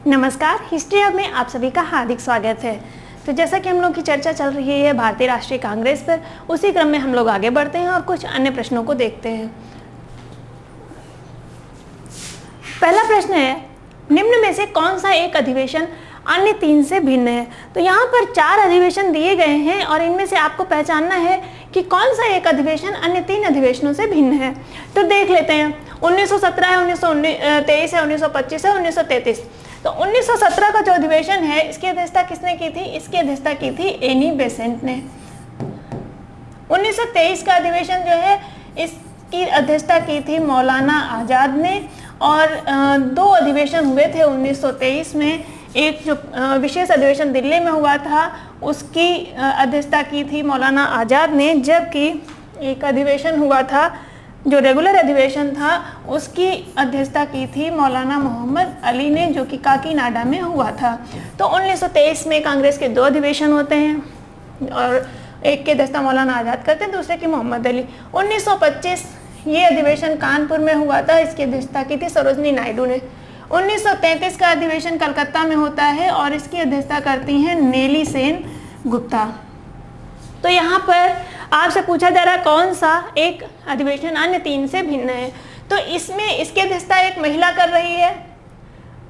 नमस्कार, history hub में आप सभी का हार्दिक स्वागत है। तो जैसा कि हम लोग की चर्चा चल रही है भारतीय राष्ट्रीय कांग्रेस पर, उसी क्रम में हम लोग आगे बढ़ते हैं और कुछ अन्य प्रश्नों को देखते हैं। पहला प्रश्न है, निम्न में से कौन सा एक अधिवेशन अन्य तीन से भिन्न है? तो यहाँ पर 4 अधिवेशन दिए गए हैं और इनमें से आपको पहचानना है कि कौन सा एक अधिवेशन अन्य 3 अधिवेशनों से भिन्न है। तो देख लेते हैं, 1917 है, 1923 है, 1925 है, 1933। तो 1917 का जो अधिवेशन है, इसकी अध्यक्षता किसने की थी? इसकी अध्यक्षता की थी एनी बेसेंट ने। 1923 का अधिवेशन जो है, इसकी अध्यक्षता की थी मौलाना आज़ाद ने। और 2 अधिवेशन हुए थे 1923 में। एक जो विशेष अधिवेशन दिल्ली में हुआ था, उसकी अध्यक्षता की थी मौलाना आज़ाद ने, जबकि एक अधिवेशन हुआ था जो रेगुलर अधिवेशन था, उसकी अध्यक्षता की थी मौलाना मोहम्मद अली ने, जो कि काकीनाडा में हुआ था। तो 1923 में कांग्रेस के 2 अधिवेशन होते हैं और एक की अध्यक्षता मौलाना आज़ाद करते हैं, दूसरे की मोहम्मद अली। 1925 ये अधिवेशन कानपुर में हुआ था, इसकी अध्यक्षता की थी सरोजनी नायडू ने। 1933 का अधिवेशन कलकत्ता में होता है और इसकी अध्यक्षता करती हैं नेली सेन गुप्ता। तो यहाँ पर आपसे पूछा जा रहा है कौन सा एक अधिवेशन अन्य 3 से भिन्न है। तो इसमें इसकी अध्यक्षता एक महिला कर रही है,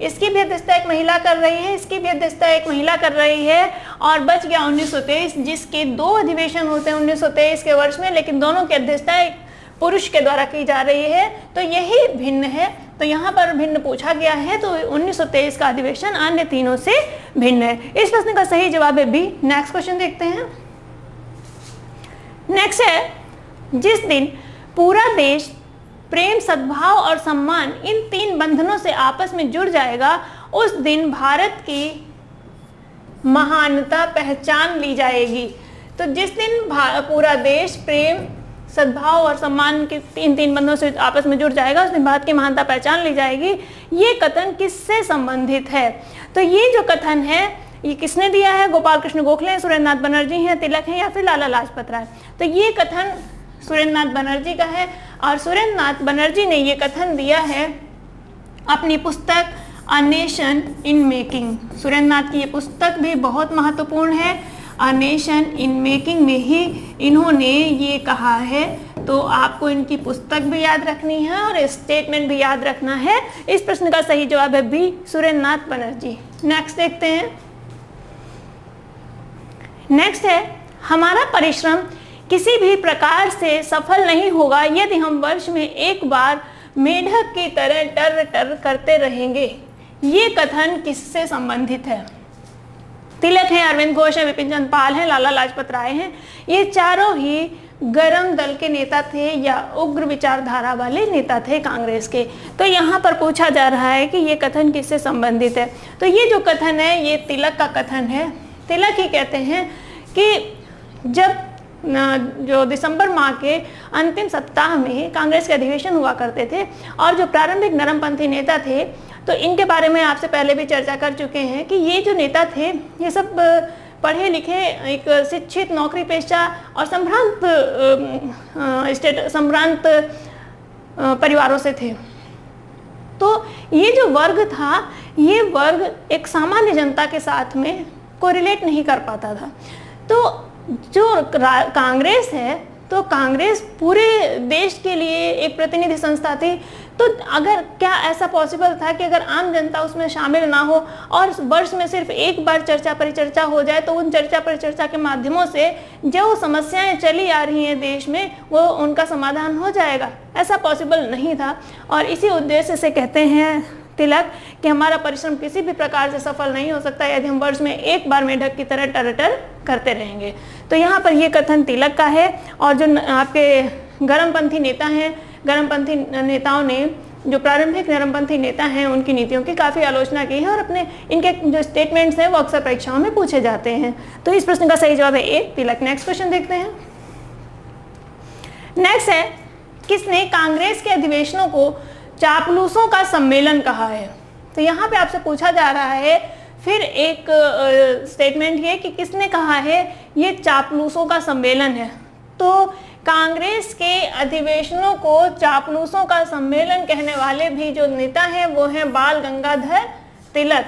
इसकी भी अध्यक्षता एक महिला कर रही है, इसकी भी अध्यक्षता एक महिला कर रही है, और बच गया 1923, जिसके 2 अधिवेशन होते हैं 1923 के वर्ष में, लेकिन दोनों की अध्यक्षता एक पुरुष के द्वारा की जा रही है। तो यही भिन्न है। तो यहाँ पर भिन्न पूछा गया है, तो 1923 का अधिवेशन अन्य तीनों से भिन्न है। इस प्रश्न का सही जवाब है बी। नेक्स्ट क्वेश्चन देखते हैं। नेक्स्ट है, जिस दिन पूरा देश प्रेम, सद्भाव और सम्मान इन 3 बंधनों से आपस में जुड़ जाएगा, उस दिन भारत की महानता पहचान ली जाएगी। तो जिस दिन पूरा देश प्रेम, सद्भाव और सम्मान के 3 बंधनों से आपस में जुड़ जाएगा, उस दिन भारत की महानता पहचान ली जाएगी। ये कथन किससे संबंधित है? तो ये जो कथन है, ये किसने दिया है? गोपाल कृष्ण गोखले हैं, सुरेंद्र नाथ बनर्जी हैं, तिलक हैं, या फिर लाला लाजपत राय। तो ये कथन सुरेंद्र नाथ बनर्जी का है और सुरेंद्र नाथ बनर्जी ने ये कथन दिया है अपनी पुस्तक A Nation in Making. Surendra Nath की ये पुस्तक भी बहुत महत्वपूर्ण है। अ नेशन इन मेकिंग में ही इन्होंने ये कहा है। तो आपको इनकी पुस्तक भी याद रखनी है और स्टेटमेंट भी याद रखना है। इस प्रश्न का सही जवाब है बी, सुरेंद्र नाथ बनर्जी। नेक्स्ट देखते हैं। नेक्स्ट है, हमारा परिश्रम किसी भी प्रकार से सफल नहीं होगा यदि हम वर्ष में एक बार मेढक की तरह टर टर करते रहेंगे। ये कथन किससे संबंधित है? तिलक हैं, अरविंद घोष हैं, विपिन चंद्र पाल हैं, लाला लाजपत राय हैं। ये चारों ही गरम दल के नेता थे या उग्र विचारधारा वाले नेता थे कांग्रेस के। तो यहाँ पर पूछा जा रहा है कि ये कथन किससे संबंधित है। तो ये जो कथन है, ये तिलक का कथन है। तिलक ही कहते हैं कि जब जो दिसंबर माह के अंतिम सप्ताह में कांग्रेस के अधिवेशन हुआ करते थे और जो प्रारंभिक नरमपंथी नेता थे, तो इनके बारे में आपसे पहले भी चर्चा कर चुके हैं कि ये जो नेता थे, ये सब पढ़े लिखे, एक शिक्षित, नौकरी पेशा और संभ्रांत परिवारों से थे। तो ये जो वर्ग था, ये वर्ग एक सामान्य जनता के साथ में कोरिलेट नहीं कर पाता था। तो जो कांग्रेस है, तो कांग्रेस पूरे देश के लिए एक प्रतिनिधि संस्था थी। तो अगर क्या ऐसा पॉसिबल था कि अगर आम जनता उसमें शामिल ना हो और वर्ष में सिर्फ एक बार चर्चा परिचर्चा हो जाए, तो उन चर्चा परिचर्चा के माध्यमों से जो समस्याएं चली आ रही हैं देश में, वो उनका समाधान हो जाएगा? ऐसा पॉसिबल नहीं था। और इसी उद्देश्य से कहते हैं तिलक कि हमारा परिश्रम किसी भी प्रकार से सफल नहीं हो सकता यदि हम वर्ष में एक बार मेढक की तरह टर टर करते रहेंगे। तो यहाँ पर ये कथन तिलक का है। और जो आपके गरमपंथी नेता हैं, गरमपंथी नेताओं ने, जो प्रारंभिक नरमपंथी नेता हैं, उनकी नीतियों की काफ़ी आलोचना की है और अपने इनके जो स्टेटमेंट्स हैं वो अक्सर परीक्षाओं में पूछे जाते हैं। तो इस प्रश्न का सही जवाब है ए, तिलक। नेक्स्ट क्वेश्चन देखते हैं। नेक्स्ट है, किसने कांग्रेस के अधिवेशनों को चापलूसों का सम्मेलन कहा है? तो यहाँ पे आपसे पूछा जा रहा है फिर एक स्टेटमेंट ये कि किसने कहा है ये चापलूसों का सम्मेलन है। तो कांग्रेस के अधिवेशनों को चापलूसों का सम्मेलन कहने वाले भी जो नेता हैं वो हैं बाल गंगाधर तिलक।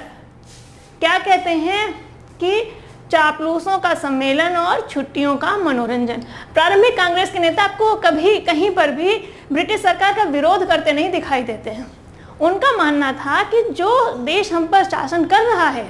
क्या कहते हैं कि चापलूसों का सम्मेलन और छुट्टियों का मनोरंजन। प्रारंभिक कांग्रेस के नेता आपको कभी कहीं पर भी ब्रिटिश सरकार का विरोध करते नहीं दिखाई देते हैं। उनका मानना था कि जो देश हम पर शासन कर रहा है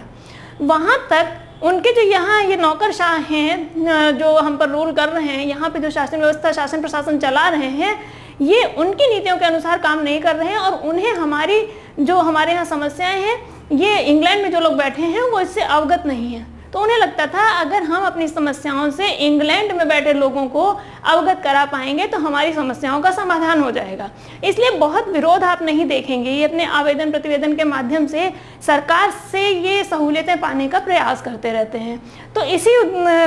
वहाँ तक उनके जो यहाँ ये नौकरशाह हैं जो हम पर रूल कर रहे हैं, यहाँ पे जो शासन व्यवस्था शासन प्रशासन चला रहे हैं, ये उनकी नीतियों के अनुसार काम नहीं कर रहे हैं और उन्हें हमारी जो हमारे यहाँ समस्याएं हैं, ये इंग्लैंड में जो लोग बैठे हैं वो इससे अवगत नहीं है। तो उन्हें लगता था अगर हम अपनी समस्याओं से इंग्लैंड में बैठे लोगों को अवगत करा पाएंगे तो हमारी समस्याओं का समाधान हो जाएगा। इसलिए बहुत विरोध आप नहीं देखेंगे। ये अपने आवेदन प्रतिवेदन के माध्यम से सरकार से ये सहूलियतें पाने का प्रयास करते रहते हैं। तो इसी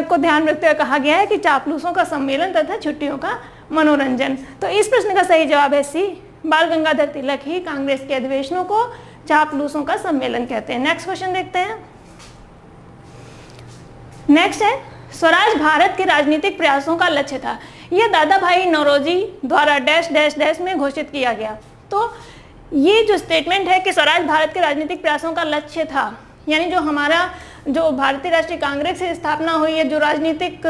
को ध्यान में रखते हुए कहा गया है कि चापलूसों का सम्मेलन तथा छुट्टियों का मनोरंजन। तो इस प्रश्न का सही जवाब है सी, बाल गंगाधर तिलक ही कांग्रेस के अधिवेशनों को चापलूसों का सम्मेलन कहते हैं। नेक्स्ट क्वेश्चन देखते हैं। नेक्स्ट है, स्वराज भारत के राजनीतिक प्रयासों का लक्ष्य था। यह दादा भाई नौरोजी द्वारा डैश डैश डैश में घोषित किया गया। तो ये जो स्टेटमेंट है कि स्वराज भारत के राजनीतिक प्रयासों का लक्ष्य था, यानी जो हमारा जो भारतीय राष्ट्रीय कांग्रेस की स्थापना हुई है, जो राजनीतिक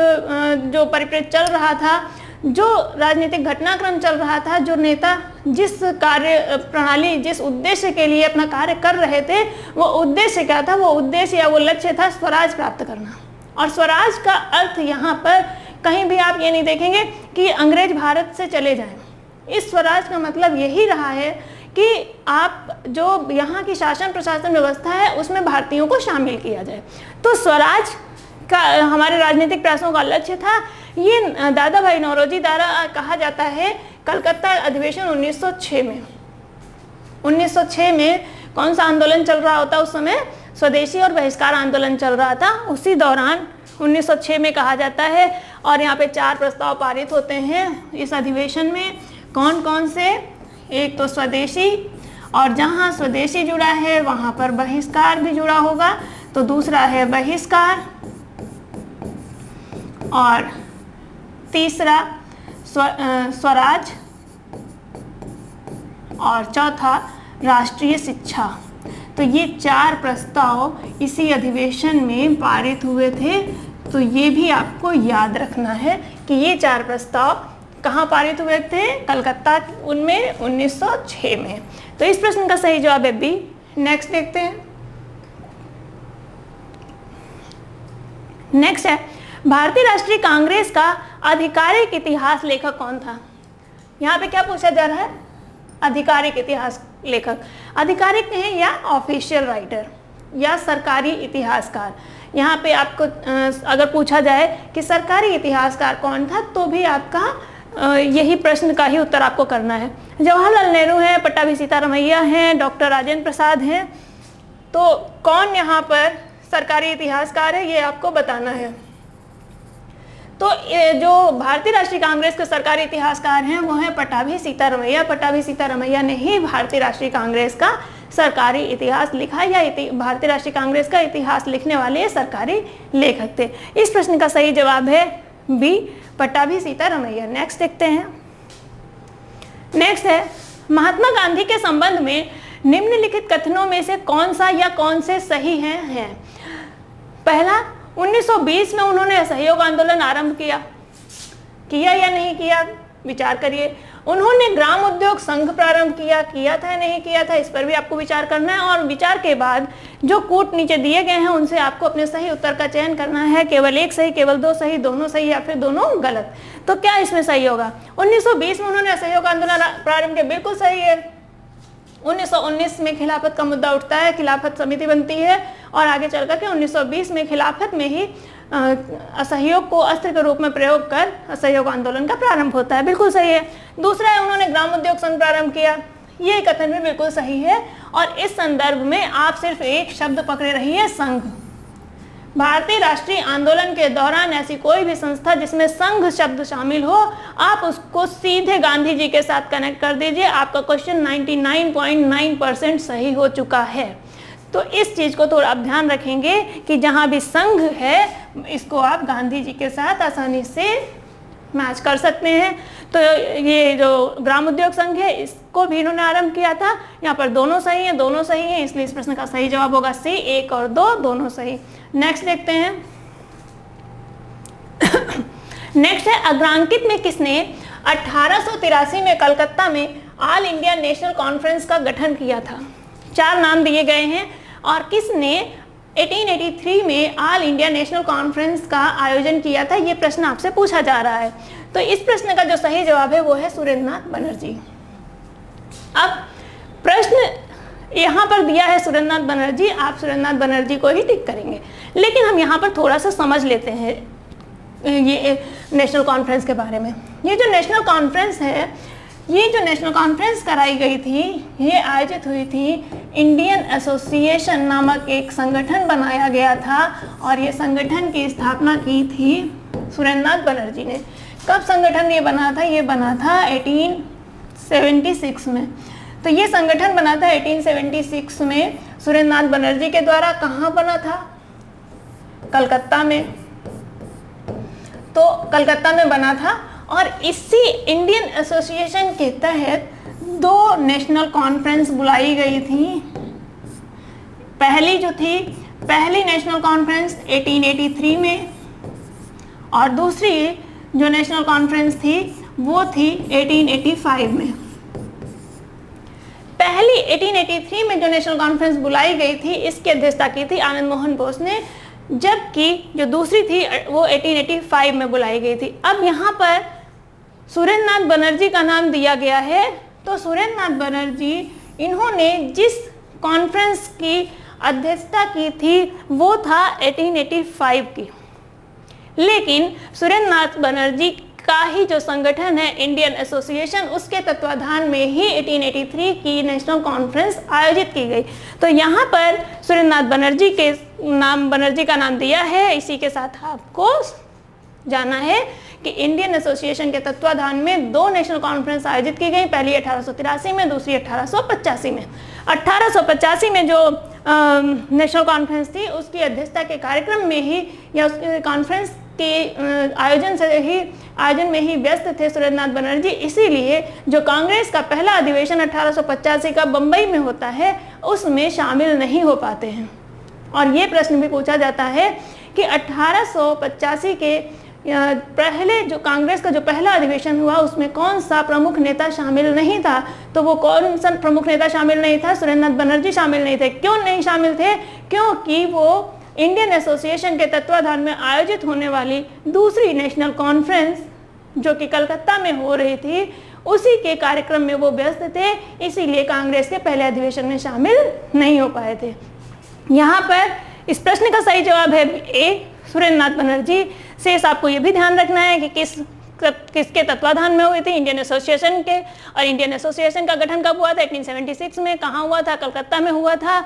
जो परिप्रेक्ष्य चल रहा था, जो राजनीतिक घटनाक्रम चल रहा था, जो नेता जिस कार्य प्रणाली जिस उद्देश्य के लिए अपना कार्य कर रहे थे, वो उद्देश्य क्या था? वो उद्देश्य या वो लक्ष्य था स्वराज प्राप्त करना। और स्वराज का अर्थ यहाँ पर कहीं भी आप ये नहीं देखेंगे कि अंग्रेज भारत से चले जाएं। इस स्वराज का मतलब यही रहा है कि आप जो यहाँ की शासन प्रशासन व्यवस्था है उसमें भारतीयों को शामिल किया जाए। तो स्वराज का हमारे राजनीतिक प्रयासों का लक्ष्य था। ये दादा भाई नौरोजी द्वारा कहा जाता है कलकत्ता अधिवेशन 1906 में। 1906 में कौन सा आंदोलन चल रहा होता? उस समय स्वदेशी और बहिष्कार आंदोलन चल रहा था। उसी दौरान 1906 में कहा जाता है और यहाँ पे 4 प्रस्ताव पारित होते हैं इस अधिवेशन में। कौन कौन से? एक तो स्वदेशी, और जहाँ स्वदेशी जुड़ा है वहाँ पर बहिष्कार भी जुड़ा होगा, तो दूसरा है बहिष्कार, और तीसरा स्वराज, और चौथा राष्ट्रीय शिक्षा। तो ये 4 प्रस्ताव इसी अधिवेशन में पारित हुए थे। तो ये भी आपको याद रखना है कि ये 4 प्रस्ताव कहाँ पारित हुए थे? कलकत्ता उनमें 1906 में। तो इस प्रश्न का सही जवाब है बी। नेक्स्ट देखते हैं। नेक्स्ट है, भारतीय राष्ट्रीय कांग्रेस का आधिकारिक इतिहास लेखक कौन था? यहाँ पे क्या पूछा जा रहा है? आधिकारिक इतिहास लेखक। आधिकारिक हैं या ऑफिशियल राइटर या सरकारी इतिहासकार। यहाँ पे आपको अगर पूछा जाए कि सरकारी इतिहासकार कौन था, तो भी आपका यही प्रश्न का ही उत्तर आपको करना है। जवाहरलाल नेहरू हैं, पट्टाभी सीतारमैया हैं, डॉक्टर राजेंद्र प्रसाद हैं। तो कौन यहाँ पर सरकारी इतिहासकार है, ये आपको बताना है। तो जो भारतीय राष्ट्रीय कांग्रेस के सरकारी इतिहासकार हैं वो हैं पट्टाभी सीतारमैया। पट्टाभी सीतारमैया ने ही भारतीय राष्ट्रीय कांग्रेस का सरकारी इतिहास लिखा, या भारतीय राष्ट्रीय कांग्रेस का इतिहास लिखने वाले सरकारी लेखक थे। इस प्रश्न का सही जवाब है बी, पट्टाभी सीतारमैया। नेक्स्ट देखते हैं। नेक्स्ट है, महात्मा गांधी के संबंध में निम्नलिखित कथनों में से कौन सा या कौन से सही हैं? पहला, 1920 में उन्होंने असहयोग आंदोलन आरंभ किया या नहीं किया? विचार करिए। उन्होंने ग्राम उद्योग संघ प्रारंभ किया था या नहीं किया था? इस पर भी आपको विचार करना है। और विचार के बाद जो कूट नीचे दिए गए हैं उनसे आपको अपने सही उत्तर का चयन करना है। केवल एक सही, केवल 2 सही, दोनों सही या फिर दोनों गलत। तो क्या इसमें सही होगा? 1920 में उन्होंने असहयोग आंदोलन प्रारंभ किया, बिल्कुल सही है। 1919 में खिलाफत का मुद्दा उठता है, खिलाफत समिति बनती है और आगे चलकर के 1920 में खिलाफत में ही असहयोग को अस्त्र के रूप में प्रयोग कर असहयोग आंदोलन का प्रारंभ होता है, बिल्कुल सही है। दूसरा है, उन्होंने ग्राम उद्योग संघ प्रारंभ किया, ये कथन भी बिल्कुल सही है। और इस संदर्भ में आप सिर्फ एक शब्द पकड़े रहिए, संघ। भारतीय राष्ट्रीय आंदोलन के दौरान ऐसी कोई भी संस्था जिसमें संघ शब्द शामिल हो, आप उसको सीधे गांधी जी के साथ कनेक्ट कर दीजिए। आपका क्वेश्चन 99.9% सही हो चुका है। तो इस चीज़ को थोड़ा आप ध्यान रखेंगे कि जहाँ भी संघ है इसको आप गांधी जी के साथ आसानी से मैच कर सकते हैं। तो ये जो ग्राम उद्योग संघ है इसको भी इन्होंने आरंभ किया था। यहाँ पर दोनों सही हैं, दोनों सही हैं, इसलिए इस प्रश्न का सही जवाब होगा सी, 1 और 2 दोनों सही। नेक्स्ट देखते हैं। नेक्स्ट है अग्रांकित में किसने 1883 में कलकत्ता में ऑल इंडिया नेशनल कॉन्फ्रेंस का गठन किया था? 4 नाम दिए गए हैं और किसने 1883 में ऑल इंडिया नेशनल कॉन्फ्रेंस का आयोजन किया था, ये प्रश्न आपसे पूछा जा रहा है। तो इस प्रश्न का जो सही जवाब है वो है सुरेंद्रनाथ बनर्जी। अब प्रश्न यहाँ पर दिया है सुरेंद्रनाथ बनर्जी, आप सुरेंद्रनाथ बनर्जी को ही टिक करेंगे, लेकिन हम यहाँ पर थोड़ा सा समझ लेते हैं ये नेशनल कॉन्फ्रेंस के बारे में। ये जो नेशनल कॉन्फ्रेंस है, ये जो नेशनल कॉन्फ्रेंस कराई गई थी, ये आयोजित हुई थी इंडियन एसोसिएशन नामक एक संगठन बनाया गया था और ये संगठन की स्थापना की थी सुरेंद्रनाथ बनर्जी ने। कब संगठन ये बना था? ये बना था 1876 में। तो ये संगठन बना था 1876 में सुरेंद्रनाथ बनर्जी के द्वारा। कहाँ बना था? कलकत्ता में। तो कलकत्ता में बना था और इसी इंडियन एसोसिएशन के तहत 2 नेशनल कॉन्फ्रेंस बुलाई गई थी। पहली नेशनल कॉन्फ्रेंस 1883 में और दूसरी जो नेशनल कॉन्फ्रेंस थी वो थी 1885 में। पहली 1883 में जो नेशनल कॉन्फ्रेंस बुलाई गई थी, इसकी अध्यक्षता की थी आनंद मोहन बोस ने, जबकि जो दूसरी थी वो 1885 में बुलाई गई थी। अब यहाँ पर सुरेंद्रनाथ बनर्जी का नाम दिया गया है, तो सुरेंद्रनाथ बनर्जी इन्होंने जिस कॉन्फ्रेंस की अध्यक्षता की थी वो था 1885 की, लेकिन सुरेंद्रनाथ बनर्जी का ही जो संगठन है इंडियन एसोसिएशन, उसके तत्वाधान में ही 1883 की नेशनल कॉन्फ्रेंस आयोजित की गई। तो यहाँ पर सुरेंद्रनाथ बनर्जी का नाम दिया है। इसी के साथ आपको जाना है कि इंडियन एसोसिएशन के तत्वाधान में 2 नेशनल कॉन्फ्रेंस आयोजित की गई, पहली 1883 में, दूसरी 1885 में। 1885 में जो नेशनल कॉन्फ्रेंस थी उसकी अध्यक्षता के कार्यक्रम में ही या उस कॉन्फ्रेंस के आयोजन में ही व्यस्त थे सुरेंद्रनाथ बनर्जी। इसीलिए जो कांग्रेस का पहला अधिवेशन 1885 का बम्बई में होता है उसमें शामिल नहीं हो पाते हैं। और ये प्रश्न भी पूछा जाता है कि 1885 के पहले जो कांग्रेस का जो पहला अधिवेशन हुआ उसमें कौन सा प्रमुख नेता शामिल नहीं था? तो वो कौन सा प्रमुख नेता शामिल नहीं था? सुरेंद्रनाथ बनर्जी शामिल नहीं थे। क्यों नहीं शामिल थे? क्योंकि वो इंडियन एसोसिएशन के तत्वाधान में आयोजित होने वाली दूसरी नेशनल कॉन्फ्रेंस जो कि कलकत्ता में हो रही थी उसी के कार्यक्रम में वो व्यस्त थे, इसीलिए कांग्रेस के पहले अधिवेशन में शामिल नहीं हो पाए थे। यहाँ पर इस प्रश्न का सही जवाब है ए, सुरेंद्रनाथ बनर्जी। शेष आपको ये भी ध्यान रखना है कि किसके तत्वाधान में हुई थी, इंडियन एसोसिएशन के। और इंडियन एसोसिएशन का गठन कब हुआ था? 1876 में। कहाँ हुआ था? कलकत्ता में हुआ था।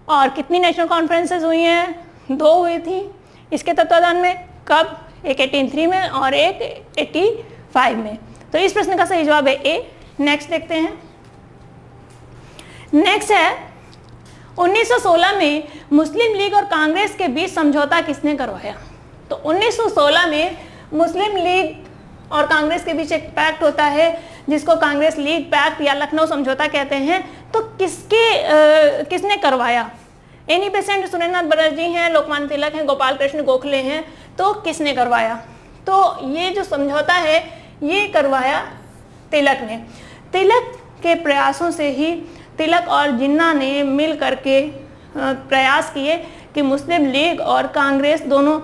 और कितनी नेशनल कॉन्फ्रेंसेस हुई हैं? 2 हुई थी इसके तत्वाधान में। कब? एक 1883 में और एक 85 में। तो इस प्रश्न का सही जवाब है ए। नेक्स्ट देखते हैं। नेक्स्ट है 1916 में मुस्लिम लीग और कांग्रेस के बीच समझौता किसने करवाया? तो 1916 में मुस्लिम लीग और कांग्रेस के बीच एक पैक्ट होता है जिसको कांग्रेस लीग पैक्ट या लखनऊ समझौता कहते हैं। तो किसने करवाया? एनी बेसेंट सुरेंद्रनाथ बनर्जी हैं, लोकमान्य तिलक हैं, गोपाल कृष्ण गोखले हैं। तो किसने करवाया? तो ये जो समझौता है ये करवाया तिलक ने। तिलक के प्रयासों से ही तिलक और जिन्ना ने मिल करके प्रयास किए कि मुस्लिम लीग और कांग्रेस दोनों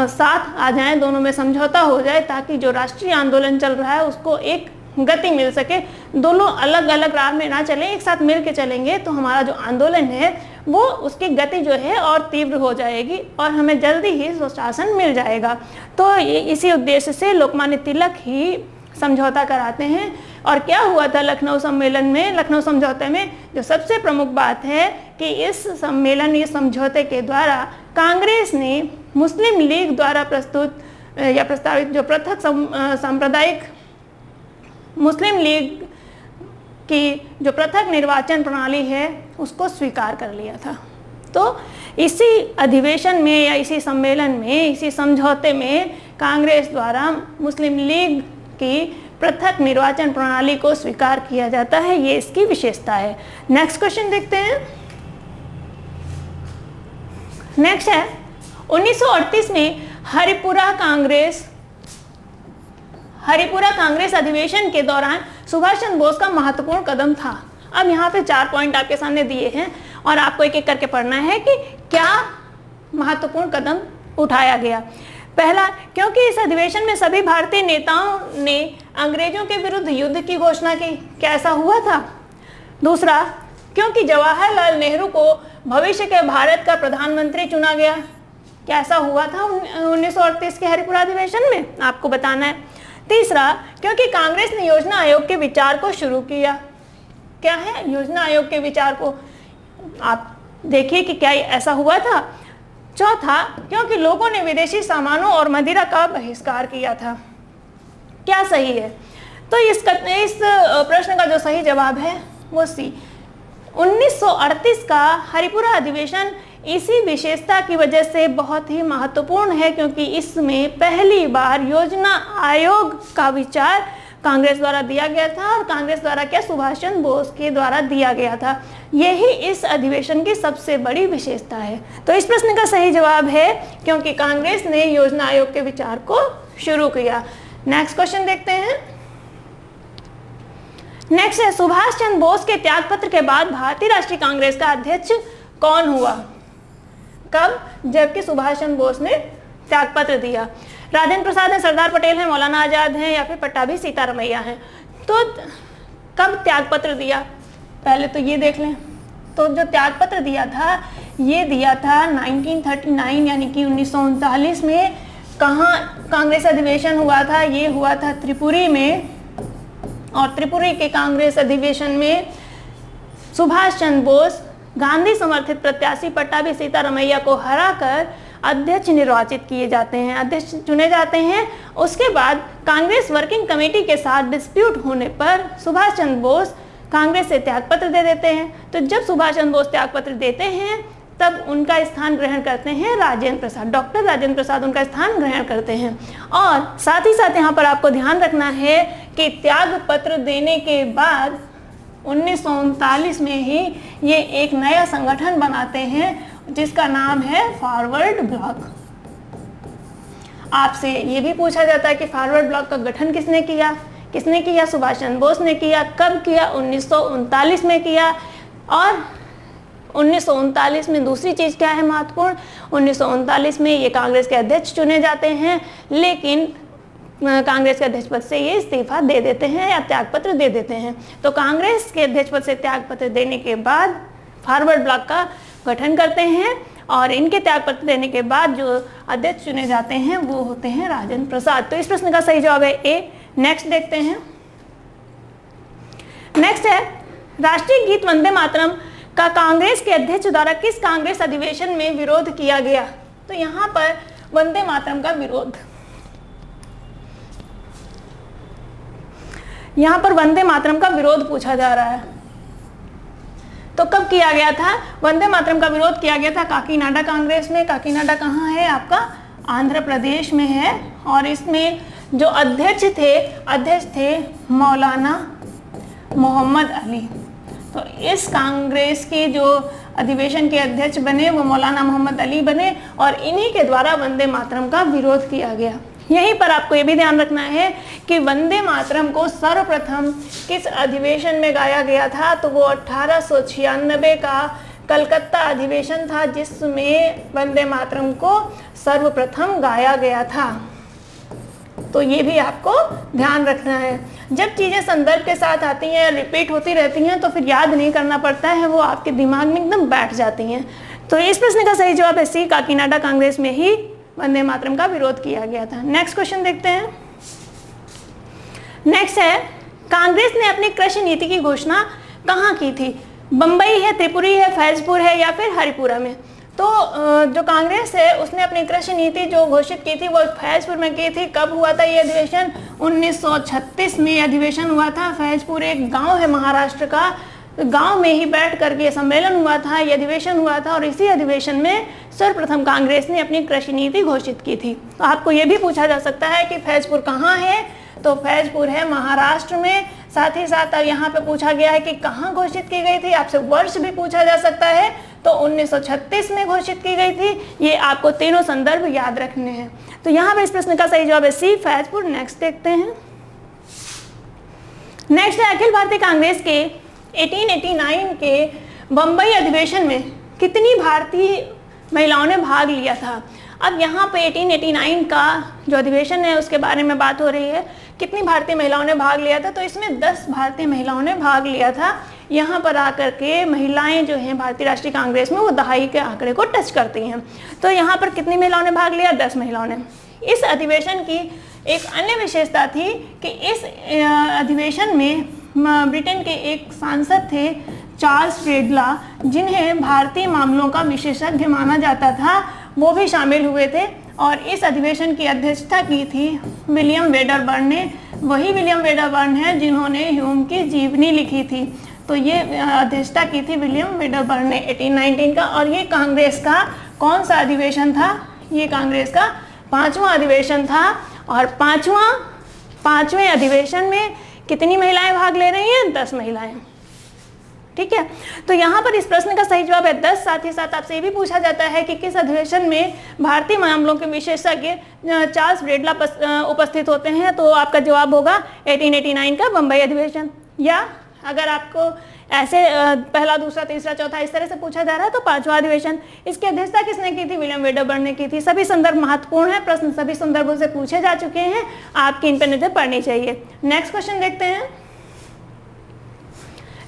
साथ आ जाएं, दोनों में समझौता हो जाए ताकि जो राष्ट्रीय आंदोलन चल रहा है उसको एक गति मिल सके। दोनों अलग अलग राह में ना चलें, एक साथ मिल के चलेंगे तो हमारा जो आंदोलन है वो उसकी गति जो है और तीव्र हो जाएगी और हमें जल्दी ही सुशासन मिल जाएगा। तो इसी उद्देश्य से लोकमान्य तिलक ही समझौता कराते हैं। और क्या हुआ था लखनऊ सम्मेलन में, लखनऊ समझौते में? जो सबसे प्रमुख बात है कि इस समझौते के द्वारा कांग्रेस ने मुस्लिम लीग द्वारा प्रस्तुत या प्रस्तावित जो पृथक सांप्रदायिक मुस्लिम लीग की जो पृथक निर्वाचन प्रणाली है उसको स्वीकार कर लिया था। तो इसी अधिवेशन में या इसी सम्मेलन में, इसी समझौते में कांग्रेस द्वारा मुस्लिम लीग की पृथक निर्वाचन प्रणाली को स्वीकार किया जाता है। ये इसकी विशेषता है। नेक्स्ट क्वेश्चन देखते हैं। नेक्स्ट है 1938 में हरिपुरा कांग्रेस अधिवेशन के दौरान सुभाष चंद्र बोस का महत्वपूर्ण कदम था। अब यहाँ पे 4 पॉइंट आपके सामने दिए हैं और आपको एक एक करके पढ़ना है कि क्या महत्वपूर्ण कदम उठाया गया। पहला, क्योंकि इस अधिवेशन में सभी भारतीय नेताओं ने अंग्रेजों के विरुद्ध युद्ध की घोषणा की। क्या ऐसा हुआ था? दूसरा, क्योंकि जवाहरलाल नेहरू को भविष्य के भारत का प्रधानमंत्री चुना गया। क्या ऐसा हुआ था 1938 के हरिपुरा अधिवेशन में? आपको बताना है। तीसरा, क्योंकि कांग्रेस ने योजना आयोग के विचार को शुरू किया। क्या है योजना आयोग के विचार को? आप देखिए कि क्या ऐसा हुआ था। चौथा, क्योंकि लोगों ने विदेशी सामानों और मदिरा का बहिष्कार किया था। क्या सही है? तो इस प्रश्न का जो सही जवाब है वो सी। 1938 का हरिपुरा अधिवेशन इसी विशेषता की वजह से बहुत ही महत्वपूर्ण है, क्योंकि इसमें पहली बार योजना आयोग का विचार कांग्रेस द्वारा दिया गया था और कांग्रेस द्वारा क्या, सुभाष चंद्र बोस के द्वारा दिया गया था। यही इस अधिवेशन की सबसे बड़ी विशेषता है। तो इस प्रश्न का सही जवाब है क्योंकि कांग्रेस ने योजना आयोग के विचार को शुरू किया। नेक्स्ट क्वेश्चन देखते हैं। नेक्स्ट है सुभाष चंद्र बोस के त्यागपत्र के बाद भारतीय राष्ट्रीय कांग्रेस का अध्यक्ष कौन हुआ? कब? जबकि सुभाष चंद्र बोस ने त्यागपत्र दिया। राजेंद्र प्रसाद हैं, सरदार पटेल हैं, मौलाना आजाद हैं या फिर पट्टाभी सीतारमैया हैं। तो कब त्यागपत्र दिया पहले तो ये देख लें। तो जो त्यागपत्र दिया था ये दिया था 1939 यानी कि 1939 में। कहाँ कांग्रेस अधिवेशन हुआ था? ये हुआ था त्रिपुरी में। और त्रिपुरी के कांग्रेस अधिवेशन में सुभाष चंद्र बोस गांधी समर्थित प्रत्याशी पट्टाभी सीतारमैया को हराकर अध्यक्ष निर्वाचित किए जाते हैं, अध्यक्ष चुने जाते हैं। उसके बाद कांग्रेस वर्किंग कमेटी के साथ डिस्प्यूट होने पर सुभाष चंद्र बोस कांग्रेस से त्यागपत्र दे देते हैं। तो जब सुभाष चंद्र बोस त्यागपत्र देते हैं तब उनका स्थान ग्रहण करते हैं राजेंद्र प्रसाद, डॉक्टर राजेंद्र प्रसाद उनका स्थान ग्रहण करते हैं। और साथ ही साथ यहाँ पर आपको ध्यान रखना है कि त्यागपत्र देने के बाद 1939 में ही ये एक नया संगठन बनाते हैं जिसका नाम है फॉरवर्ड ब्लॉक। आपसे ये भी पूछा जाता है कि फॉरवर्ड ब्लॉक का गठन किसने किया? किसने किया? सुभाष चंद्र बोस ने किया। कब किया? 1939 में किया। और 1939 में दूसरी चीज क्या है महत्वपूर्ण? 1939 में ये कांग्रेस के अध्यक्ष चुने जाते हैं, लेकिन कांग्रेस के अध्यक्ष पद से ये इस्तीफा दे देते हैं या त्यागपत्र दे देते हैं। तो कांग्रेस के अध्यक्ष पद से त्यागपत्र देने के बाद फॉरवर्ड ब्लॉक का गठन करते हैं और इनके त्यागपत्र देने के बाद जो अध्यक्ष चुने जाते हैं वो होते हैं राजेंद्र प्रसाद। तो इस प्रश्न का सही जवाब है ए। नेक्स्ट देखते हैं। नेक्स्ट है राष्ट्रीय गीत वंदे मातरम का कांग्रेस के अध्यक्ष द्वारा किस कांग्रेस अधिवेशन में विरोध किया गया? तो यहाँ पर वंदे मातरम का विरोध, यहाँ पर वंदे मातरम का विरोध पूछा जा रहा है। तो कब किया गया था? वंदे मातरम का विरोध किया गया था काकीनाडा कांग्रेस में। काकीनाडा कहाँ है आपका? आंध्र प्रदेश में है। और इसमें जो अध्यक्ष थे मौलाना मोहम्मद अली। तो इस कांग्रेस के जो अधिवेशन के अध्यक्ष बने वो मौलाना मोहम्मद अली बने और इन्हीं के द्वारा वंदे मातरम का विरोध किया गया। यहीं पर आपको ये भी ध्यान रखना है कि वंदे मातरम को सर्वप्रथम किस अधिवेशन में गाया गया था? तो वो 1896 का कलकत्ता अधिवेशन था जिसमें वंदे मातरम को सर्वप्रथम गाया गया था। तो ये भी आपको ध्यान रखना है। जब चीज़ें संदर्भ के साथ आती हैं, रिपीट होती रहती हैं, तो फिर याद नहीं करना पड़ता है, वो आपके दिमाग में एकदम बैठ जाती हैं। तो इस प्रश्न का सही जवाब है सी, काकीनाडा कांग्रेस में ही वंदे मातरम का विरोध किया गया था। नेक्स्ट क्वेश्चन देखते हैं। नेक्स्ट है कांग्रेस ने अपनी कृषि नीति की घोषणा कहाँ की थी? बम्बई है, त्रिपुरी है, फैजपुर है या फिर हरिपुरा में? तो जो कांग्रेस है उसने अपनी कृषि नीति जो घोषित की थी वो फैजपुर में की थी। कब हुआ था ये अधिवेशन? 1936 में अधिवेशन हुआ था। फैजपुर एक गांव है महाराष्ट्र का, गांव में ही बैठ करके ये सम्मेलन हुआ था, ये अधिवेशन हुआ था और इसी अधिवेशन में सर्वप्रथम कांग्रेस ने अपनी कृषि नीति घोषित की थी। तो आपको ये भी पूछा जा सकता है कि फैजपुर कहाँ है? तो फैजपुर है महाराष्ट्र में। साथ ही साथ यहाँ पे पूछा गया है कि कहाँ घोषित की गई थी, आपसे वर्ष भी पूछा जा सकता है, तो 1936 में घोषित की गई थी। ये आपको तीनों संदर्भ याद रखने हैं। तो यहाँ पे इस प्रश्न का सही जवाब है सी, फैजपुर। नेक्स्ट देखते हैं। नेक्स्ट है अखिल भारतीय कांग्रेस के 1889 के बम्बई अधिवेशन में कितनी भारतीय महिलाओं ने भाग लिया था। अब यहाँ पे 1889 का जो अधिवेशन है उसके बारे में बात हो रही है, कितनी भारतीय महिलाओं ने भाग लिया था। तो इसमें 10 भारतीय महिलाओं ने भाग लिया था। यहाँ पर आकर के महिलाएं जो हैं भारतीय राष्ट्रीय कांग्रेस में वो दहाई के आंकड़े को टच करती हैं। तो यहाँ पर कितनी महिलाओं ने भाग लिया, 10 महिलाओं ने। इस अधिवेशन की एक अन्य विशेषता थी कि इस अधिवेशन में ब्रिटेन के एक सांसद थे चार्ल्स फ्रेडला, जिन्हें भारतीय मामलों का विशेषज्ञ माना जाता था, वो भी शामिल हुए थे। और इस अधिवेशन की अध्यक्षता की थी विलियम वेडरबर्न ने। वही विलियम वेडरबर्न है जिन्होंने ह्यूम की जीवनी लिखी थी। तो ये अध्यक्षता की थी विलियम वेडरबर्न ने 1819 का। और ये कांग्रेस का कौन सा अधिवेशन था, ये कांग्रेस का 5वां अधिवेशन था। और पांचवें अधिवेशन में कितनी महिलाएं भाग ले रही हैं, 10 महिलाएं। ठीक है, तो यहाँ पर इस प्रश्न का सही जवाब है 10। साथ ही साथ आपसे ये भी पूछा जाता है कि किस अधिवेशन में भारतीय मामलों के विशेषज्ञ चार्ल्स फ्रेडला उपस्थित होते हैं। तो आपका जवाब होगा 1889 का बम्बई अधिवेशन। या अगर आपको ऐसे पहला, दूसरा, तीसरा, चौथा इस तरह से पूछा जा रहा है तो 5वां अधिवेशन। इसकी अध्यक्षता किसने की थी, विलियम वेडरबर्न ने की थी। सभी संदर्भ महत्वपूर्ण है, प्रश्न सभी संदर्भों से पूछे जा चुके हैं, आपकी इन पर नजर पड़नी चाहिए। नेक्स्ट क्वेश्चन देखते हैं।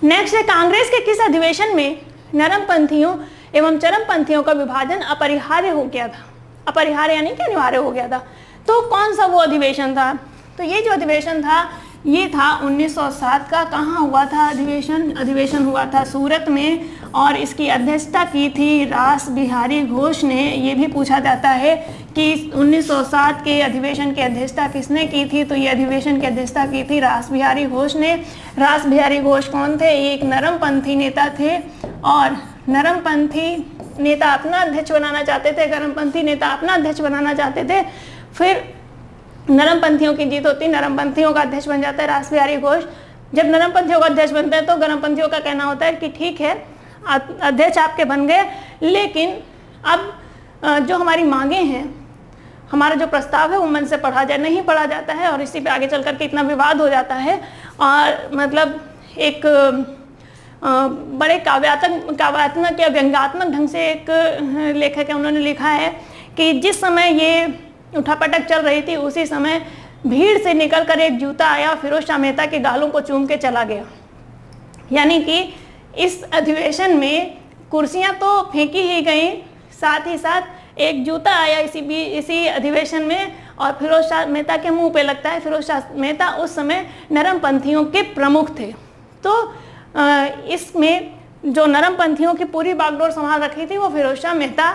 नेक्स्ट है कांग्रेस के किस अधिवेशन में नरमपंथियों एवं चरमपंथियों का विभाजन अपरिहार्य हो गया था। अपरिहार्य यानी कि अनिवार्य हो गया था। तो कौन सा वो अधिवेशन था, तो ये जो अधिवेशन था ये था 1907 का। कहाँ हुआ था अधिवेशन हुआ था सूरत में। और इसकी अध्यक्षता की थी रास बिहारी घोष ने। ये भी पूछा जाता है कि 1907 के अधिवेशन की अध्यक्षता किसने की थी, तो ये अधिवेशन की अध्यक्षता की थी रास बिहारी घोष ने। रास बिहारी घोष कौन थे, ये एक नरमपंथी नेता थे। और नरमपंथी नेता अपना अध्यक्ष बनाना चाहते थे, गरमपंथी नेता अपना अध्यक्ष बनाना चाहते थे। फिर नरमपंथियों की जीत होती, नरमपंथियों का अध्यक्ष बन जाता है रास बिहारी घोष। जब नरमपंथियों का अध्यक्ष बनते हैं तो गरमपंथियों का कहना होता है कि ठीक है अध्यक्ष आपके बन गए, लेकिन अब जो हमारी मांगे हैं, हमारा जो प्रस्ताव है वो मन से पढ़ा जाए। नहीं पढ़ा जाता है और इसी पे आगे चल करके इतना विवाद हो जाता है। और मतलब एक बड़े काव्यात्मक या व्यंग्यात्मक ढंग से एक लेखक है, उन्होंने लिखा है कि जिस समय ये उठापटक चल रही थी उसी समय भीड़ से निकलकर एक जूता आया, फिरोज शाह मेहता के गालों को चूम के चला गया। यानी कि इस अधिवेशन में कुर्सियां तो फेंकी ही गई, साथ ही साथ एक जूता आया इसी अधिवेशन में। और फिरोज शाह मेहता के मुंह पे लगता है, फिरोज शाह मेहता उस समय नरमपंथियों के प्रमुख थे। तो इसमें जो नरमपंथियों की पूरी बागडोर संभाल रखी थी वो फिरोज शाह मेहता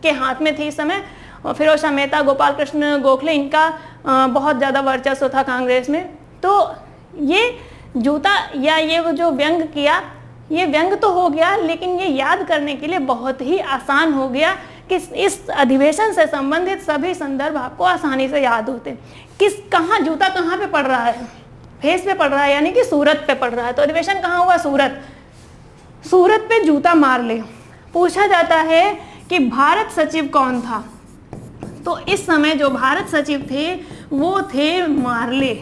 के हाथ में थी इस समय। और फिरोज शाह मेहता, गोपाल कृष्ण गोखले, इनका बहुत ज़्यादा वर्चस्व था कांग्रेस में। तो ये जूता या ये वो जो व्यंग किया, ये व्यंग तो हो गया, लेकिन ये याद करने के लिए बहुत ही आसान हो गया कि इस अधिवेशन से संबंधित सभी संदर्भ आपको आसानी से याद होते। कहाँ जूता कहाँ पे पड़ रहा है, फेस पे पड़ रहा है, यानी कि सूरत पे पड़ रहा है। तो अधिवेशन कहाँ हुआ, सूरत पे जूता मार ले। पूछा जाता है कि भारत सचिव कौन था, तो इस समय जो भारत सचिव थे वो थे मार्ले।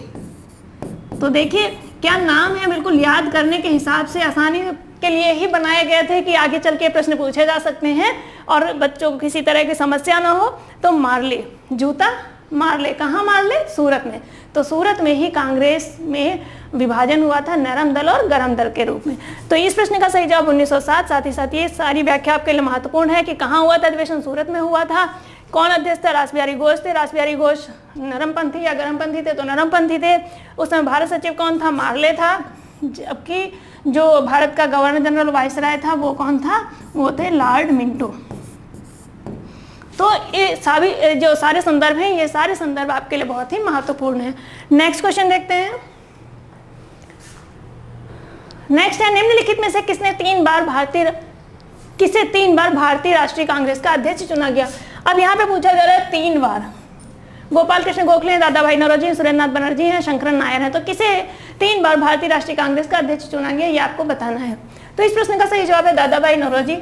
तो देखिए क्या नाम है, बिल्कुल याद करने के हिसाब से आसानी के लिए ही बनाए गए थे कि आगे चल के प्रश्न पूछे जा सकते हैं और बच्चों को किसी तरह की समस्या ना हो। तो मार्ले, जूता मार्ले, कहाँ मार्ले, सूरत में। तो सूरत में ही कांग्रेस में विभाजन हुआ था नरम दल और गरम दल के रूप में। तो इस प्रश्न का सही जवाब 1907। साथ ही साथ ये सारी व्याख्या आपके लिए महत्वपूर्ण है कि कहाँ हुआ था अधिवेशन, सूरत में हुआ था। कौन अध्यक्ष था, रास बिहारी घोष थे। रास बिहारी घोष नरमपंथी या गरमपंथी थे, तो नरमपंथी थे। उस समय भारत सचिव कौन था, मार्ले था। जबकि जो भारत का गवर्नर जनरल वायसराय था वो कौन था, वो थे लॉर्ड मिंटो। तो ये सभी जो सारे संदर्भ हैं, ये सारे संदर्भ आपके लिए बहुत ही महत्वपूर्ण है। नेक्स्ट क्वेश्चन देखते हैं। नेक्स्ट है निम्नलिखित में से किसे 3 बार भारतीय राष्ट्रीय कांग्रेस का अध्यक्ष चुना गया। अब यहाँ पे पूछा जा रहा है 3 बार, गोपाल कृष्ण गोखले हैं, दादा भाई नौरोजी हैं, सुरेंद्रनाथ बनर्जी हैं, शंकरन नायर हैं। तो किसे 3 बार भारतीय राष्ट्रीय कांग्रेस का अध्यक्ष चुना गया, ये आपको बताना है। तो इस प्रश्न का सही जवाब है दादा भाई नौरोजी।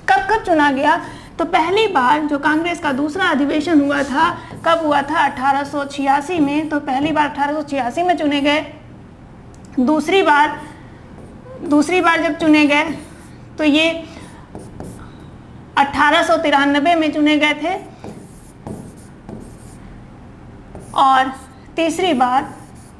कब कब चुना गया, तो पहली बार जो कांग्रेस का दूसरा अधिवेशन हुआ था, कब हुआ था, 1886 में। तो पहली बार 1886 में चुने गए। दूसरी बार जब चुने गए तो ये 1893 में चुने गए थे, और तीसरी बार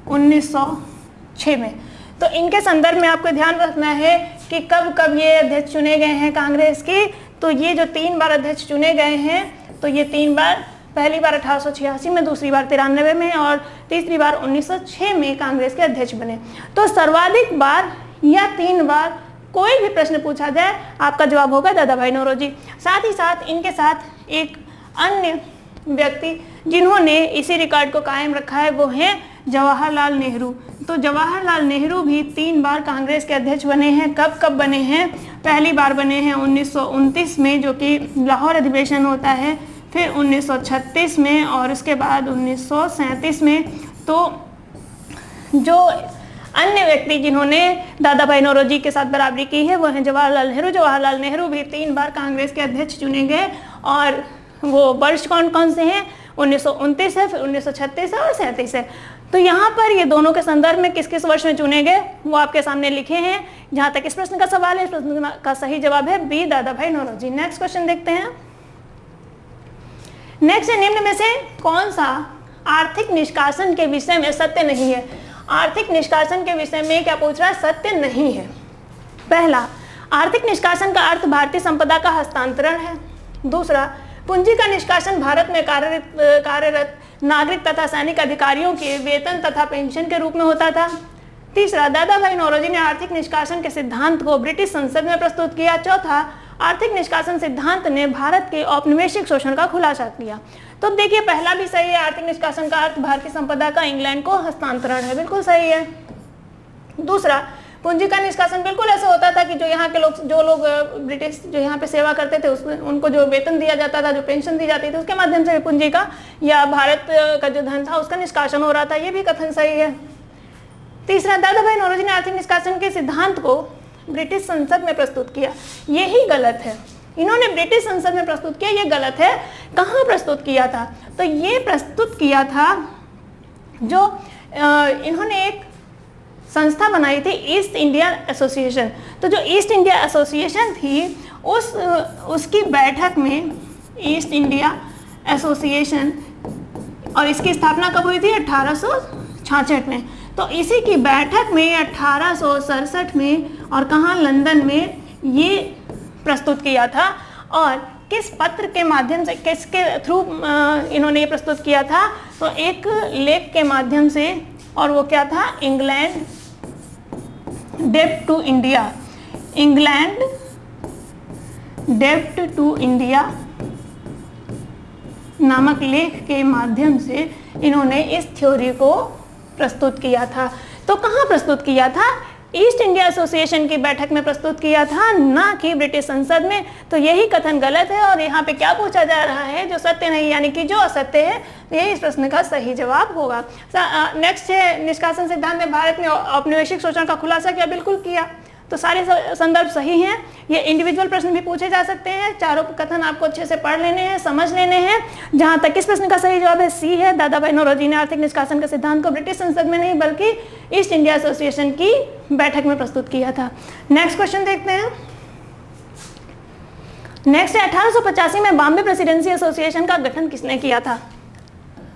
1906 में। तो इनके संदर्भ में आपको ध्यान रखना है कि कब कब ये अध्यक्ष चुने गए हैं कांग्रेस की। तो ये जो 3 बार अध्यक्ष चुने गए हैं, तो ये 3 बार, पहली बार 1886 में, दूसरी बार 93 में, और तीसरी बार 1906 में कांग्रेस के अध्यक्ष बने। तो सर्वाधिक बार या 3 बार कोई भी प्रश्न पूछा जाए, आपका जवाब होगा दादा भाई नौरोजी। साथ ही साथ इनके साथ एक अन्य व्यक्ति जिन्होंने इसी रिकॉर्ड को कायम रखा है, वो हैं जवाहरलाल नेहरू। तो जवाहरलाल नेहरू भी 3 बार कांग्रेस के अध्यक्ष बने हैं। कब कब बने हैं, पहली बार बने हैं 1929 में, जो कि लाहौर अधिवेशन होता है, फिर 1936 में, और उसके बाद 1937 में। तो जो अन्य व्यक्ति जिन्होंने दादा भाई नौरोजी के साथ बराबरी की है, वो हैं जवाहरलाल नेहरू। जवाहरलाल नेहरू भी 3 बार कांग्रेस के अध्यक्ष चुने गए, और वो वर्ष कौन कौन से हैं, 1929 है, फिर 1936 है और 37 है। तो यहाँ पर ये दोनों के संदर्भ में किस किस वर्ष में चुने गए वो आपके सामने लिखे हैं। जहाँ तक इस प्रश्न का सवाल है, इस प्रश्न का सही जवाब है बी, दादा भाई नौरोजी। नेक्स्ट क्वेश्चन देखते हैं। नेक्स्ट है, निम्न में से कौन सा आर्थिक निष्कासन के विषय में सत्य नहीं है। आर्थिक निष्कासन के विषय में क्या पूछ रहा है, सत्य नहीं है। पहला, आर्थिक निष्कासन का अर्थ भारतीय संपदा का हस्तांतरण है। दूसरा, पूंजी का निष्कासन भारत में कार्यरत नागरिक तथा सैनिक अधिकारियों के वेतन तथा पेंशन के रूप में होता था। तीसरा, दादा भाई नौरोजी ने आर्थिक निष्कासन के सिद्धांत को ब्रिटिश संसद में प्रस्तुत किया। चौथा, आर्थिक निष्कासन सिद्धांत ने भारत के औपनिवेशिक शोषण का खुलासा किया। तो देखिए, पहला भी सही है, आर्थिक निष्कासन का अर्थ भारतीय संपदा का इंग्लैंड को हस्तांतरण है, बिल्कुल सही है। दूसरा, पूंजी का निष्कासन बिल्कुल ऐसा होता था कि जो यहाँ के लोग, जो लोग ब्रिटिश जो यहाँ पे सेवा करते थे, उसमें उनको जो वेतन दिया जाता था, जो पेंशन दी जाती थी, उसके माध्यम से पूंजी का या भारत का जो धन था उसका निष्कासन हो रहा था, ये भी कथन सही है। तीसरा, दादा भाई नौरोजी ने आर्थिक निष्कासन के सिद्धांत को ब्रिटिश संसद में प्रस्तुत किया, यही गलत है। इन्होंने ब्रिटिश संसद में प्रस्तुत किया, ये गलत है। कहाँ प्रस्तुत किया था, तो ये प्रस्तुत किया था जो इन्होंने एक संस्था बनाई थी, ईस्ट इंडिया एसोसिएशन। तो जो ईस्ट इंडिया एसोसिएशन थी, उसकी बैठक में, ईस्ट इंडिया एसोसिएशन, और इसकी स्थापना कब हुई थी, 1866 में। तो इसी की बैठक में 1867 में, और कहाँ, लंदन में, ये प्रस्तुत किया था। और किस पत्र के माध्यम से, किसके थ्रू इन्होंने ये प्रस्तुत किया था, तो एक लेख के माध्यम से, और वो क्या था, इंग्लैंड डेब्ट टू इंडिया, इंग्लैंड डेब्ट टू इंडिया नामक लेख के माध्यम से इन्होंने इस थ्योरी को प्रस्तुत किया था। तो कहाँ प्रस्तुत किया था, ईस्ट इंडिया एसोसिएशन की बैठक में प्रस्तुत किया था, ना कि ब्रिटिश संसद में। तो यही कथन गलत है, और यहाँ पे क्या पूछा जा रहा है, जो सत्य नहीं, यानी कि जो असत्य है, यही इस प्रश्न का सही जवाब होगा। नेक्स्ट है, निष्कासन सिद्धांत ने भारत में औपनिवेशिक शोषण का खुलासा किया, बिल्कुल किया। तो सारे संदर्भ सही हैं। ये इंडिविजुअल प्रश्न भी पूछे जा सकते हैं, चारों कथन आपको अच्छे से पढ़ लेने हैं, समझ लेने हैं। जहाँ तक इस प्रश्न का सही जवाब है सी है, दादा भाई नौरोजी ने आर्थिक निष्कासन के सिद्धांत को ब्रिटिश संसद में नहीं बल्कि ईस्ट इंडिया एसोसिएशन की बैठक में प्रस्तुत किया था। नेक्स्ट क्वेश्चन देखते हैं। नेक्स्ट है, 1885 में बॉम्बे प्रेसिडेंसी एसोसिएशन का गठन किसने किया था।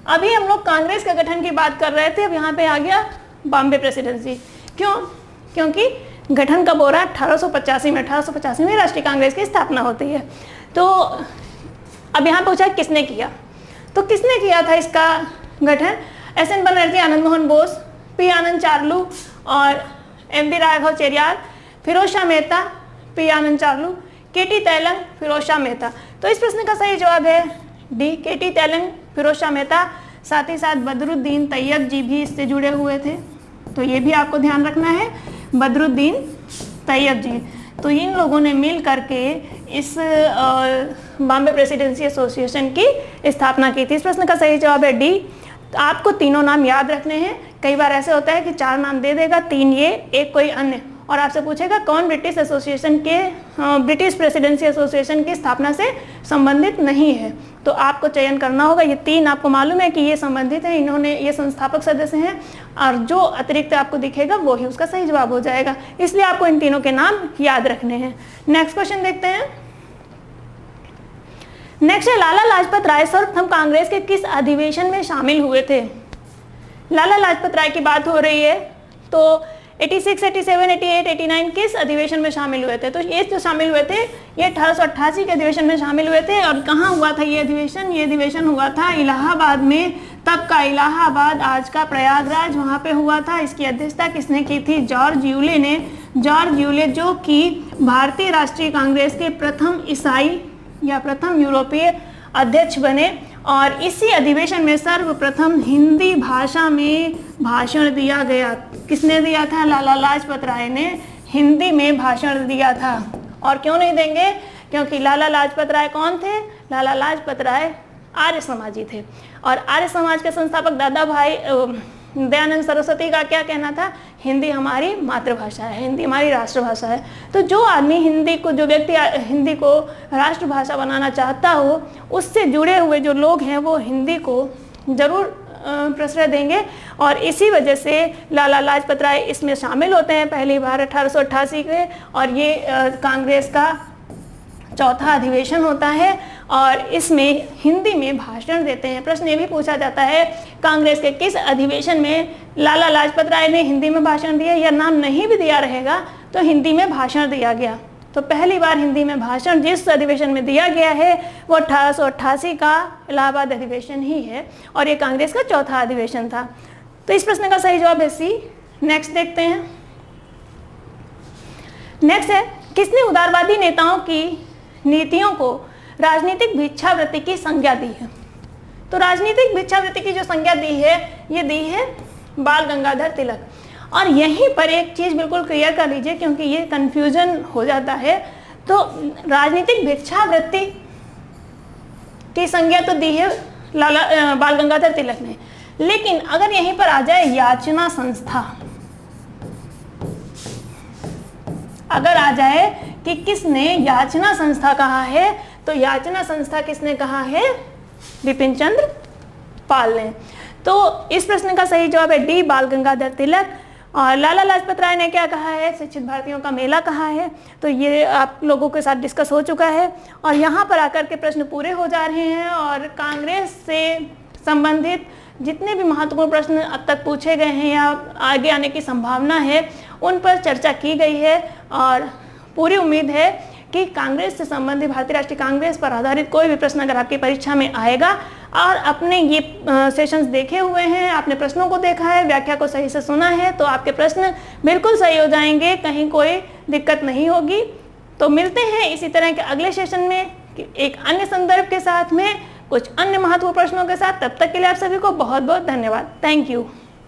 अभी हम लोग कांग्रेस के गठन की बात कर रहे थे, अब यहाँ पे आ गया बॉम्बे प्रेसिडेंसी। क्यों, क्योंकि गठन कब हो रहा है, 1885 में। 1885 में राष्ट्रीय कांग्रेस की स्थापना होती है। तो अब यहाँ पूछा किसने किया, तो किसने किया था इसका गठन, एस.एन. बनर्जी, आनंद मोहन बोस, पी. आनंद चार्लू और एम.बी. राघव चेरियाल, फिरोज शाह मेहता, पी. आनंद चार्लू, के.टी. तेलंग, फिरोज शाह मेहता। तो इस प्रश्न का सही जवाब है डी, के.टी. तेलंग, फिरोज शाह मेहता। साथ ही साथ बदरुद्दीन तैयब जी भी इससे जुड़े हुए थे, तो ये भी आपको ध्यान रखना है, बदरुद्दीन तैयब जी। तो इन लोगों ने मिल करके इस बॉम्बे प्रेसिडेंसी एसोसिएशन की स्थापना की थी? इस प्रश्न का सही जवाब है डी। आपको तीनों नाम याद रखने हैं। कई बार ऐसे होता है कि 4 नाम दे देगा, 3 ये, एक कोई अन्य, और आपसे पूछेगा कौन ब्रिटिश प्रेसिडेंसी एसोसिएशन की स्थापना से संबंधित नहीं है, तो आपको चयन करना होगा। ये 3 आपको मालूम है कि ये संबंधित हैं, इन्होंने, ये संस्थापक सदस्य हैं, और जो अतिरिक्त आपको दिखेगा वो ही उसका सही जवाब हो जाएगा। इसलिए आपको इन तीनों के नाम याद रखने हैं। नेक्स्ट क्वेश्चन देखते हैं। नेक्स्ट है, लाला लाजपत राय सर्वप्रथम कांग्रेस के किस अधिवेशन में शामिल हुए थे? लाला लाजपत राय की बात हो रही है, तो 86, 87, 88, 89 किस अधिवेशन में शामिल हुए थे? तो ये जो शामिल हुए थे ये 1888 के अधिवेशन में शामिल हुए थे। और कहाँ हुआ था ये अधिवेशन? ये अधिवेशन हुआ था इलाहाबाद में। तब का इलाहाबाद, आज का प्रयागराज, वहाँ पे हुआ था। इसकी अध्यक्षता किसने की थी? जॉर्ज यूले ने। जॉर्ज यूले जो कि भारतीय राष्ट्रीय कांग्रेस के प्रथम ईसाई या प्रथम यूरोपीय अध्यक्ष बने, और इसी अधिवेशन में सर्वप्रथम हिंदी भाषा में भाषण दिया गया। किसने दिया था? लाला लाजपत राय ने हिंदी में भाषण दिया था। और क्यों नहीं देंगे? क्योंकि लाला लाजपत राय कौन थे? लाला लाजपत राय आर्य समाजी थे, और आर्य समाज के संस्थापक दादा भाई दयानंद सरस्वती का क्या कहना था? हिंदी हमारी मातृभाषा है, हिंदी हमारी राष्ट्रभाषा है। तो जो आदमी हिंदी को, जो व्यक्ति हिंदी को राष्ट्रभाषा बनाना चाहता हो, उससे जुड़े हुए जो लोग हैं वो हिंदी को जरूर प्रश्रय देंगे। और इसी वजह से लाला लाजपत राय इसमें शामिल होते हैं पहली बार 1888 के, और ये कांग्रेस का चौथा अधिवेशन होता है, और इसमें हिंदी में भाषण देते हैं। प्रश्न ये भी पूछा जाता है, कांग्रेस के किस अधिवेशन में लाला लाजपत राय ने हिंदी में भाषण दिया, या नाम नहीं भी दिया रहेगा तो हिंदी में भाषण दिया गया। तो पहली बार हिंदी में भाषण जिस अधिवेशन में दिया गया है वो 1888 का इलाहाबाद अधिवेशन ही है, और ये कांग्रेस का चौथा अधिवेशन था। तो इस प्रश्न का सही जवाब है सी। नेक्स्ट देखते हैं। नेक्स्ट है, किसने उदारवादी नेताओं की नीतियों को राजनीतिक भिक्षावृत्ति की संज्ञा दी है? तो राजनीतिक भिक्षावृत्ति की जो संज्ञा दी है, ये दी है बाल गंगाधर तिलक। और यहीं पर एक चीज बिल्कुल क्लियर कर लीजिए, क्योंकि ये कंफ्यूजन हो जाता है। तो राजनीतिक भिक्षावृत्ति की संज्ञा तो दी है बाल गंगाधर तिलक ने, लेकिन अगर यहीं पर आ जाए याचना संस्था, अगर आ जाए कि किसने याचना संस्था कहा है, तो याचना संस्था किसने कहा है? विपिन चंद्र पाल ने। तो इस प्रश्न का सही जवाब है डी, बाल गंगाधर तिलक। और लाला लाजपत राय ने क्या कहा है? शिक्षित भारतीयों का मेला कहा है। तो ये आप लोगों के साथ डिस्कस हो चुका है, और यहाँ पर आकर के प्रश्न पूरे हो जा रहे हैं, और कांग्रेस से संबंधित जितने भी महत्वपूर्ण प्रश्न अब तक पूछे गए हैं या आगे आने की संभावना है, उन पर चर्चा की गई है। और पूरी उम्मीद है कि कांग्रेस से संबंधित, भारतीय राष्ट्रीय कांग्रेस पर आधारित कोई भी प्रश्न अगर आपकी परीक्षा में आएगा, और आपने ये सेशंस देखे हुए हैं, आपने प्रश्नों को देखा है, व्याख्या को सही से सुना है, तो आपके प्रश्न बिल्कुल सही हो जाएंगे, कहीं कोई दिक्कत नहीं होगी। तो मिलते हैं इसी तरह के अगले सेशन में एक अन्य संदर्भ के साथ में, कुछ अन्य महत्वपूर्ण प्रश्नों के साथ। तब तक के लिए आप सभी को बहुत बहुत धन्यवाद। Thank you.